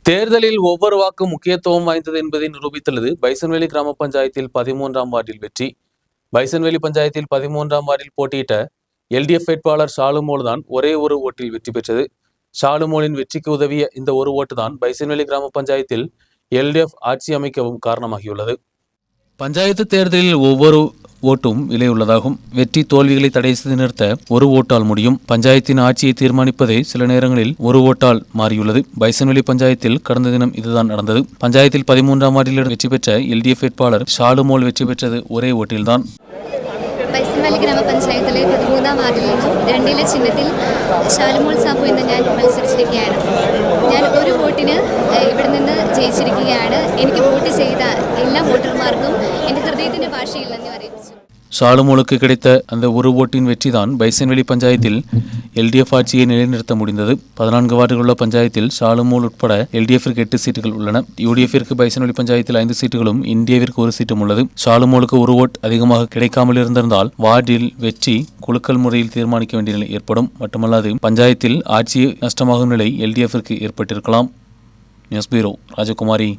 தேர்தலில் ஒவ்வொரு வாக்கும் முக்கியத்துவம் வாய்ந்தது என்பதை நிரூபித்துள்ளது பைசன்வேலி கிராம பஞ்சாயத்தில் 13ஆம் வார்டில் வெற்றி. பைசன்வேலி பஞ்சாயத்தில் 13ஆம் வார்டில் போட்டியிட்ட எல்டிஎஃப் வேட்பாளர் ஷாலுமோல் தான் ஒரே ஒரு ஓட்டில் வெற்றி பெற்றது. ஷாலுமோலின் வெற்றிக்கு உதவிய இந்த ஒரு ஓட்டு தான் பைசன்வேலி கிராம பஞ்சாயத்தில் எல்டிஎஃப் ஆட்சி அமைக்கவும் காரணமாகியுள்ளது. பஞ்சாயத்து தேர்தலில் ஒவ்வொரு ஓட்டும் விலை உள்ளதாகும். வெற்றி தோல்விகளை தடை செய்து நிறுத்த ஒரு ஓட்டால் முடியும். பஞ்சாயத்தின் ஆட்சியை தீர்மானிப்பதே சில நேரங்களில் ஒரு ஓட்டால் மாறியுள்ளது. பைசன்வேலி பஞ்சாயத்தில் கடந்த தினம் இதுதான் நடந்தது. பஞ்சாயத்தில் 13ஆம் வார்டில் வெற்றி பெற்ற எல்டிஎஃப் வேட்பாளர் ஷாலுமோல் வெற்றி பெற்றது ഒരേ വോട്ടിൽதான். ബൈസൺവേലി ഗ്രാമപഞ്ചായത്തിലെ 13ആം വാർഡിൽ നിന്നും 2 ചിഹ്നത്തിൽ ഷാലുമോൾ സാബു എന്ന് ഞാൻ മത്സരിച്ചിരിക്കുകയാണ്. ഞാൻ ഒരു വോട്ടിന് ഇവിടെ നിന്ന് ജയിച്ചിരിക്കുകയാണ്. എനിക്ക് വോട്ട് ചെയ്ത എല്ലാ വോട്ടർമാർക്കും എൻ്റെ ഹൃദയത്തിൻ്റെ ഭാഷയിൽ നന്ദി അറിയിച്ചു. ஷாலுமோலுக்கு கிடைத்த அந்த ஒரு ஓட்டின் வெற்றி தான் பைசன்வேலி பஞ்சாயத்தில் எல்டிஎஃப் ஆட்சியை நிலைநிறுத்த முடிந்தது. 14 வார்டுகள் உள்ள பஞ்சாயத்தில் ஷாலுமோல் உட்பட எல்டிஎஃபிற்கு 8 சீட்டுகள் உள்ளன. யுடிஎஃபிற்கு பைசன்வேலி பஞ்சாயத்தில் 5 சீட்டுகளும் இந்தியாவிற்கு 1 சீட்டும் உள்ளது. ஷாலுமோலுக்கு ஒரு ஓட் அதிகமாக கிடைக்காமல் இருந்திருந்தால் வார்டில் வெற்றி குலுக்கல் முறையில் தீர்மானிக்க வேண்டிய நிலை ஏற்படும். மட்டுமல்லாது பஞ்சாயத்தில் ஆட்சி நஷ்டமாகும் நிலை எல்டிஎஃபிற்கு ஏற்பட்டிருக்கலாம். நியூஸ் பியூரோ, ராஜகுமாரி.